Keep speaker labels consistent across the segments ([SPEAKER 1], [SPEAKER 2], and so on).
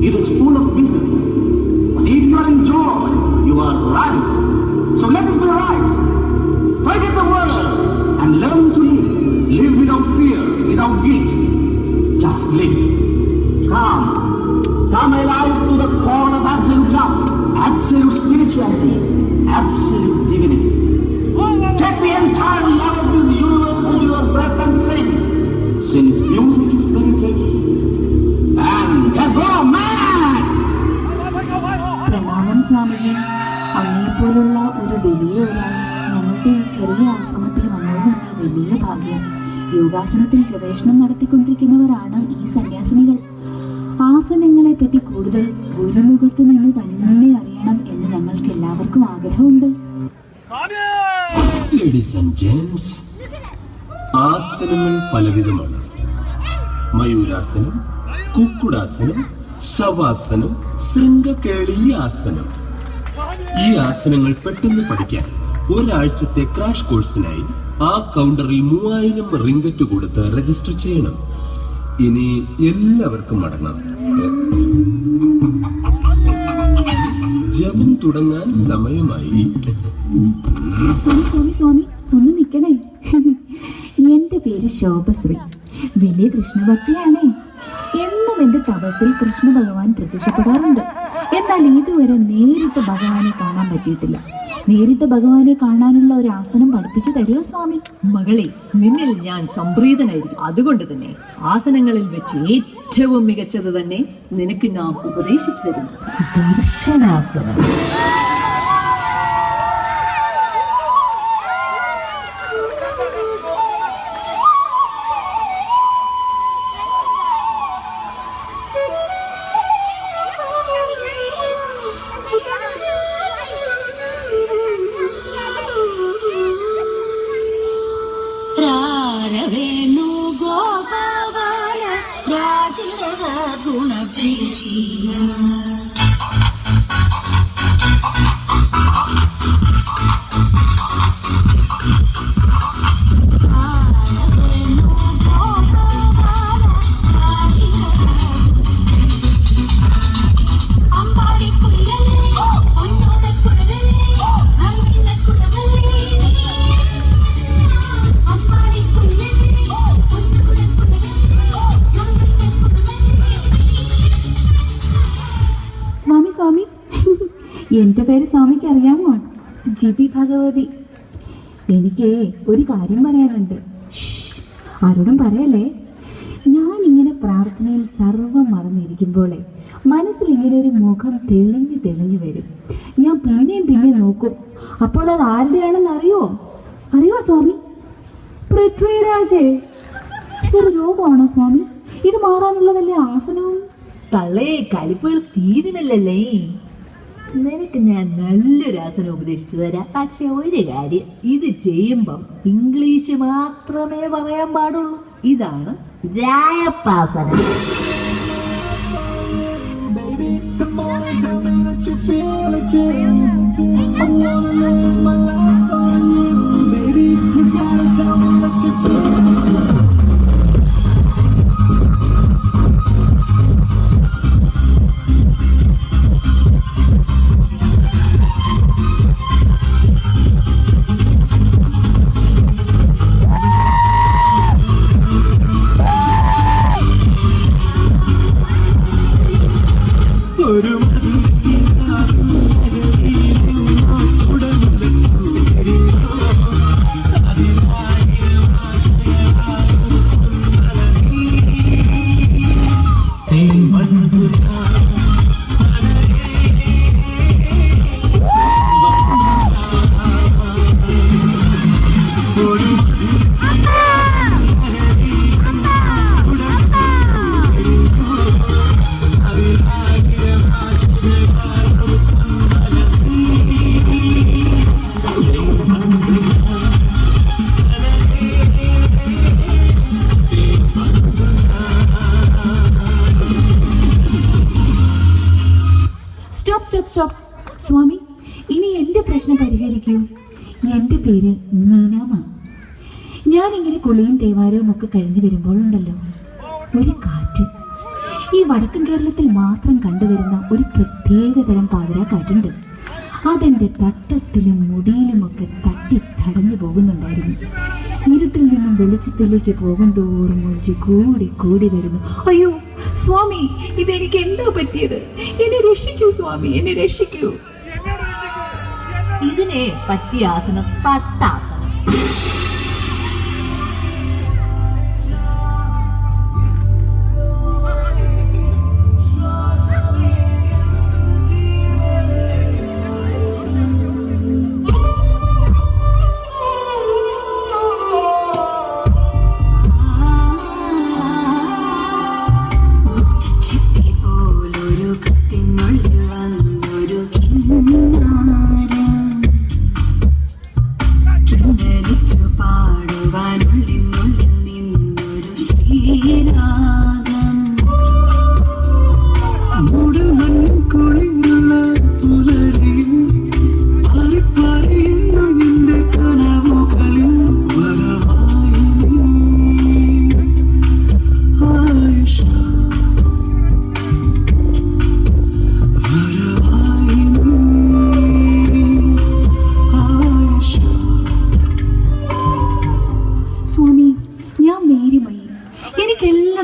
[SPEAKER 1] It is full of misery. But if you are in joy, you are right. So let us be right. Forget the world and learn to live. Live without fear, without guilt. Just live. Come. Come alive to the core of absolute love, absolute spirituality, absolute divinity. Take the entire love of this universe in your breath and sing. Since music is meditative. And let's go mad!
[SPEAKER 2] പ്രണാമം സ്വാമിജി. അങ്ങേപ്പോലുള്ള ഒരു വലിയ ഒരാൾ ഞങ്ങളുടെ ഈ ചെറിയ ആശ്രമത്തിൽ വന്നത് തന്നെ വലിയ ഭാഗ്യം. യോഗാസനത്തിൽ ഗവേഷണം നടത്തിക്കൊണ്ടിരിക്കുന്നവരാണ് ഈ സന്യാസിനികൾ. ആസനങ്ങളെ പറ്റി കൂടുതൽ ഗുരുമുഖത്ത് നിന്ന് തന്നെ അറിയണം എന്ന് ഞങ്ങൾക്ക് എല്ലാവർക്കും ആഗ്രഹമുണ്ട്.
[SPEAKER 3] ലേഡീസ് ആൻഡ് ജെന്റ്സ്, ആസനങ്ങൾ പലവിധമാണ്. മയൂരാസനം, കുക്കുടാസനം, ശവാസനം, ശൃംഗകേളി ആസനം. ഈ ആസനങ്ങൾ പെട്ടെന്ന് പഠിക്കാൻ ഒരാഴ്ചത്തെ ക്രാഷ് കോഴ്സിനായി ആ കൗണ്ടറിൽ 3000 റിംഗറ്റ് കൊടുത്ത് രജിസ്റ്റർ ചെയ്യണം. ഇനി എല്ലാവർക്കും മടങ്ങാം. ജപം തുടങ്ങാൻ സമയമായി.
[SPEAKER 2] സ്വാമി സ്വാമി ഒന്ന് നിൽക്കണേ. എന്റെ പേര് ശോഭശ്രീ. വലിയ കൃഷ്ണഭക്തിയാണേ. എന്നും എന്റെ തപസ്സിൽ കൃഷ്ണ ഭഗവാൻ പ്രത്യക്ഷപ്പെടാറുണ്ട്. എന്നാൽ ഇതുവരെ നേരിട്ട് ഭഗവാനെ കാണാൻ പറ്റിയിട്ടില്ല. നേരിട്ട് ഭഗവാനെ കാണാനുള്ള ഒരു ആസനം പഠിപ്പിച്ചു തരുമോ സ്വാമി?
[SPEAKER 4] മകളെ, നിന്നിൽ ഞാൻ സംപ്രീതനായിരിക്കും. അതുകൊണ്ട് തന്നെ ആസനങ്ങളിൽ വെച്ച് ഏറ്റവും മികച്ചത് തന്നെ നിനക്ക് നാം ഉപദേശിച്ചു തരുന്നു. ദർശനാസനം.
[SPEAKER 5] വേണു ഗോപാല രാജിരജ ഗുണ ജയശീല
[SPEAKER 2] എൻ്റെ പേര് സ്വാമിക്ക് അറിയാമോ? ജിബി ഭഗവതി. എനിക്ക് ഒരു കാര്യം പറയാനുണ്ട്. ആരോടും പറയല്ലേ. ഞാനിങ്ങനെ പ്രാർത്ഥനയിൽ സർവ്വം മറന്നിരിക്കുമ്പോഴേ മനസ്സിലിങ്ങനെ ഒരു മുഖം തെളിഞ്ഞു തെളിഞ്ഞു വരും. ഞാൻ പിന്നെയും നോക്കും. അപ്പോൾ അത് ആരുടെയാണെന്ന് അറിയോ സ്വാമി? പൃഥ്വിരാജേ. ഇതൊരു രോഗമാണോ സ്വാമി? ഇത് മാറാനുള്ള വല്ല ആസനവും?
[SPEAKER 4] തള്ളേ, കലിപ്പുകൾ തീരുന്നില്ലല്ലേ. നിനക്ക് ഞാൻ നല്ലൊരു ആസനം ഉപദേശിച്ചു തരാം. പക്ഷെ ഒരു കാര്യം, ഇത് ചെയ്യുമ്പം ഇംഗ്ലീഷ് മാത്രമേ പറയാൻ പാടുള്ളൂ. ഇതാണ് രായപ്പാസനം.
[SPEAKER 2] സ്റ്റോപ്പ് സ്വാമി, ഇനി എൻ്റെ പ്രശ്നം പരിഹരിക്കൂ. എൻ്റെ പേര് മീനാമ. ഞാനിങ്ങനെ കുളിയും തേവാരവും ഒക്കെ കഴിഞ്ഞു വരുമ്പോഴുണ്ടല്ലോ ഒരു കാറ്റ്. ഈ വടക്കൻ കേരളത്തിൽ മാത്രം കണ്ടുവരുന്ന ഒരു പ്രത്യേകതരം പാതിരാക്കാറ്റുണ്ട്. അതെൻ്റെ തട്ടത്തിലും മുടിയിലുമൊക്കെ തട്ടി തടഞ്ഞു പോകുന്നുണ്ടായിരുന്നു. ഇരുട്ടിൽ നിന്നും വെളിച്ചത്തിലേക്ക് പോകും തോറും ഒഴിച്ച് കൂടി കൂടി വരുന്നു. അയ്യോ സ്വാമി, ഇതെനിക്ക് എന്താ പറ്റിയത്? എന്നെ രക്ഷിക്കൂ സ്വാമി, എന്നെ രക്ഷിക്കൂ.
[SPEAKER 4] ഇതിനെ പറ്റിയ ആസനം തട്ടാസനം.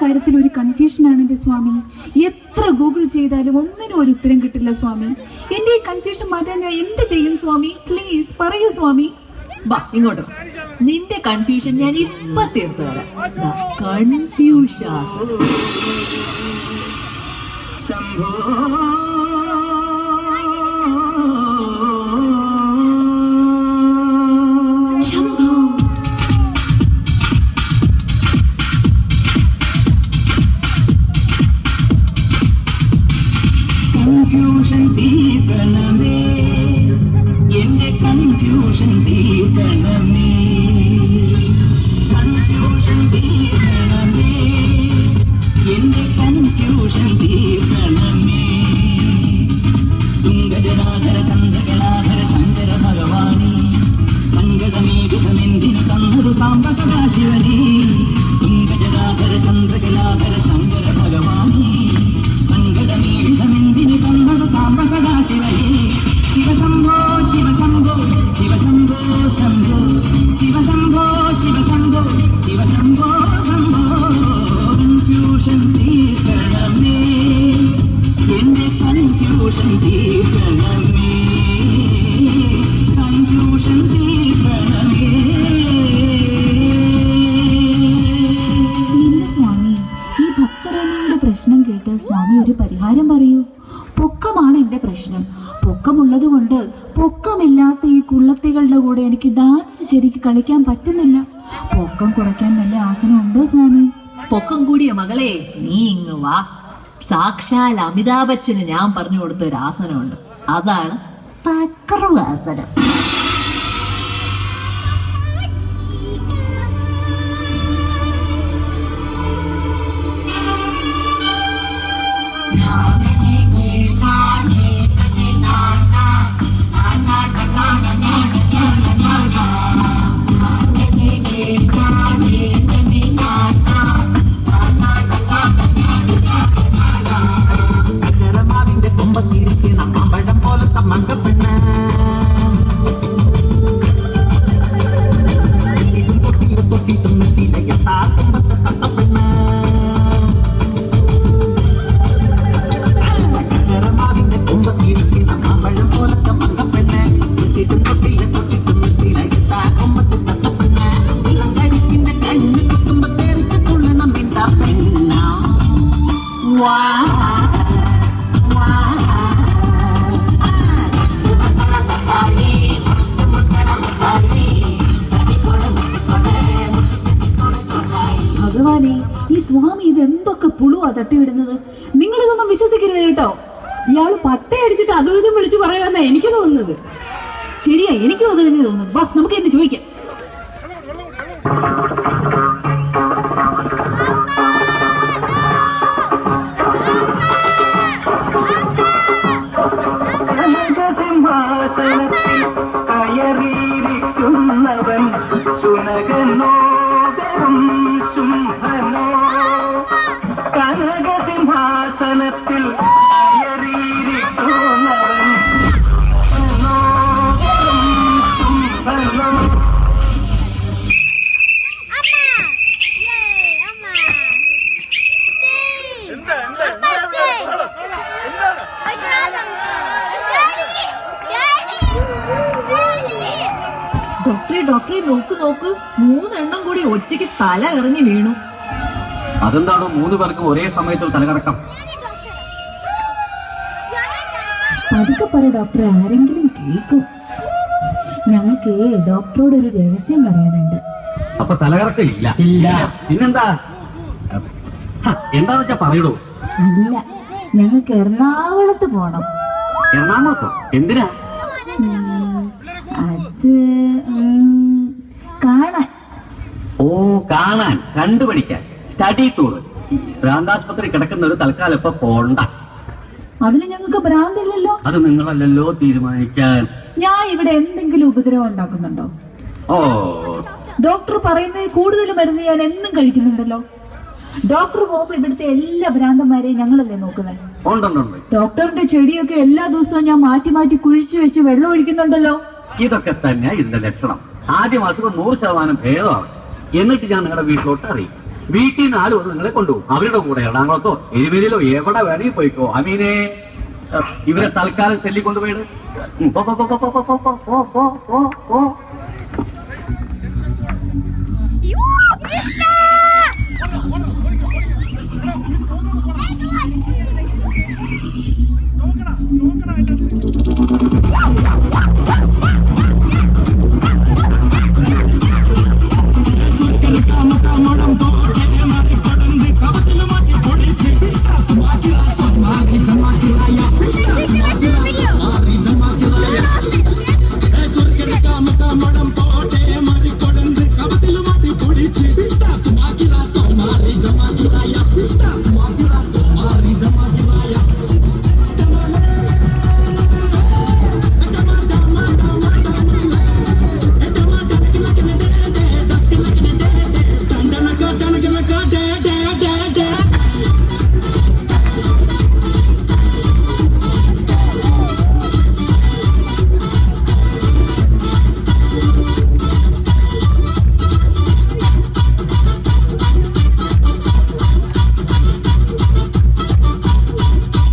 [SPEAKER 2] കാര്യത്തിൽ ഒരു കൺഫ്യൂഷനാണ് എൻ്റെ സ്വാമി. എത്ര ഗൂഗിൾ ചെയ്താലും ഒന്നിനും ഒരു ഉത്തരം കിട്ടില്ല സ്വാമി. എൻ്റെ ഈ കൺഫ്യൂഷൻ മാറ്റാൻ ഞാൻ എന്ത് ചെയ്യും സ്വാമി? പ്ലീസ് പറയൂ സ്വാമി.
[SPEAKER 4] വാ ഇങ്ങോട്ട്. നിന്റെ കൺഫ്യൂഷൻ ഞാൻ ഇപ്പൊ തീർത്തു തരാം. കൺഫ്യൂഷാസ്.
[SPEAKER 1] കൺഫ്യൂഷൻ തീർക്കണമേ, എന്റെ കൺഫ്യൂഷൻ തീർക്കണമേ, കൺഫ്യൂഷൻ തീർക്കണമേ, എന്റെ കൺഫ്യൂഷൻ തീർക്കണമേ. തുംഗജലാധര ചന്ദ്രകലാധര ശങ്കര ഭഗവാനി, സങ്കടമേഘമെന്തിനു തന്നതു സാംബ സദാശിവനീ. തുംഗജലാധര ചന്ദ്രകലാധര ശങ്കര ഭഗവാനി, സങ്കടമേഘമെന്തിനു തന്നതു സാംബ സദാശിവനീ. ശിവശംഭോ ശിവശംഭോ ശിവശംഭോ ശംഭോ, ശിവശംഭോ ശിവശംഭോ ശിവശംഭോ ശംഭോ. കൺഫ്യൂഷൻ തീർക്കണമേ, എന്റെ കൺഫ്യൂഷൻ തീർക്കണമേ, കൺഫ്യൂഷൻ തീർക്കണമേ.
[SPEAKER 2] എന്റെ സ്വാമി, ഈ ഭക്തരമയുടെ പ്രശ്നം കേട്ട് സ്വാമി ഒരു പരിഹാരം പറയൂ. പൊക്കമാണ് എന്റെ പ്രശ്നം. പൊക്കമുള്ളത് കൊണ്ട് പൊക്കമില്ലാത്ത ഈ കുള്ളത്തികളുടെ കൂടെ എനിക്ക് ഡാൻസ് ശരിക്ക് കളിക്കാൻ പറ്റുന്നില്ല. പൊക്കം കുറയ്ക്കാൻ വല്ല ആസനം ഉണ്ടോ സ്വാമി?
[SPEAKER 4] പൊക്കം കൂടിയ മകളെ, നീ ഇങ്ങ് വാ. സാക്ഷാൽ അമിതാഭ് ബച്ചന് ഞാൻ പറഞ്ഞു കൊടുത്ത ഒരു ആസനമുണ്ട്. അതാണ് തക്രവാസനം.
[SPEAKER 6] അകരമാവിന്റെ കൊമ്പത്തിരിക്കണം അമ്പഴം പോലത്തെ മങ്കപ്പെണ്ണ തൊട്ടിട്ടും നെറ്റിലയത്താ കുമ്പത്തെ തത്തപ്പെണ്ണ അകരമാവിന്റെ കൊമ്പത്തിരിക്കണം അമ്പഴം പോലത്തെ മങ്കപ്പെണ്ണ തൊട്ടിട്ടും നെറ്റിലയത്താ കുമ്പത്തെ തത്തപ്പെണ്ണ ഇളങ്കരിക്കിന്റെ കണ്ണ് കുത്തുമ്പത്തേരിക്ക് തുള്ളണം മിണ്ട പെണ്ണ വാ
[SPEAKER 2] ഭഗവാനെ, ഈ സ്വാമി ഇതെന്തൊക്കെ പുളുവാ തട്ടിവിടുന്നത്. നിങ്ങളിതൊന്നും വിശ്വസിക്കരുത് കേട്ടോ. ഇയാള് പട്ടയടിച്ചിട്ട് അതും ഇതും വിളിച്ചു പറയുമെന്നാ എനിക്ക് തോന്നുന്നത്. ശരിയാ, എനിക്കും അത് തന്നെ തോന്നുന്നു. വാ, നമുക്ക് എന്നെ ചോദിക്കാം.
[SPEAKER 1] സിംഹാസനത്തിൽ കയറിയിരിക്കുന്നവൻ സുനകനോ വെറും ശുംഭനോ. കനകസിംഹാസനത്തിൽ കയറിയിരിക്കുന്നവൻ സുനകനോ വെറും ശുംഭനോ.
[SPEAKER 4] ഡോക്ടറെ നോക്ക് 3 കൂടി ഒറ്റയ്ക്ക് തല ഇറങ്ങി വീണു.
[SPEAKER 7] അതെന്താണോ 3 പേർക്കും ഒരേ സമയത്ത് തലകറക്കം?
[SPEAKER 2] പതുക്കെ പറ ഡോക്ടറെ, ആരെങ്കിലും കേൾക്കും. ഞങ്ങൾക്ക് ഡോക്ടറോട് ഒരു രഹസ്യം പറയാനുണ്ട്.
[SPEAKER 7] അപ്പൊ തലകറക്കില്ല? ഇല്ല. പിന്നെന്താ? എന്താന്ന് വെച്ചാ പറയടൂ.
[SPEAKER 2] അല്ല, ഞങ്ങൾക്ക് എറണാകുളത്ത് പോണം.
[SPEAKER 7] എറണാകുളത്തോ? എന്തിനാ?
[SPEAKER 2] അത് കാണാൻ.
[SPEAKER 7] ഓ, കാണാൻ, കണ്ടുപഠിക്കാൻ, സ്റ്റഡി ടൂർ. ഭ്രാന്താശുപത്രി കിടക്കുന്ന ഒരു തൽക്കാലം ഇപ്പൊ പോണ്ട.
[SPEAKER 2] അതിന് ഞങ്ങൾക്ക് ഭ്രാന്തില്ലല്ലോ.
[SPEAKER 7] അത് നിങ്ങളല്ലല്ലോ തീരുമാനിക്കാൻ.
[SPEAKER 2] ഞാൻ ഇവിടെ എന്തെങ്കിലും ഉപദ്രവം ഉണ്ടാക്കുന്നുണ്ടോ?
[SPEAKER 7] ഓ,
[SPEAKER 2] ഡോക്ടർ പറയുന്നത് കൂടുതൽ മരുന്ന് ഞാൻ എന്നും കഴിക്കുന്നുണ്ടല്ലോ. ഡോക്ടർ പോകുമ്പോ ഇവിടുത്തെ എല്ലാ ഭ്രാന്തന്മാരെയും ഞങ്ങളല്ലേ നോക്കുന്നത്.
[SPEAKER 7] ഉണ്ടുണ്ടുണ്ട്.
[SPEAKER 2] ഡോക്ടറിന്റെ ചെടിയൊക്കെ എല്ലാ ദിവസവും ഞാൻ മാറ്റി മാറ്റി കുഴിച്ചു വെച്ച് വെള്ളം ഒഴിക്കുന്നുണ്ടല്ലോ.
[SPEAKER 7] ഇതൊക്കെ തന്നെ ഇതിന്റെ ലക്ഷണം. ആദ്യം അസുഖം 100% ഭേദമാണ്. എന്നിട്ട് ഞാൻ നിങ്ങളുടെ വീട്ടിലോട്ട് അറിയിക്കും. വീട്ടിൽ നിന്ന് ആരും നിങ്ങളെ കൊണ്ടുപോകും. അവരുടെ കൂടെ എറണാകുളത്തോ എരുമേലിയിലോ എവിടെ വേണമെങ്കിൽ പോയിക്കോ. അമീനെ, ഇവരെ തൽക്കാലം ചെല്ലിക്കൊണ്ടുപോയിട്ട്
[SPEAKER 6] Madam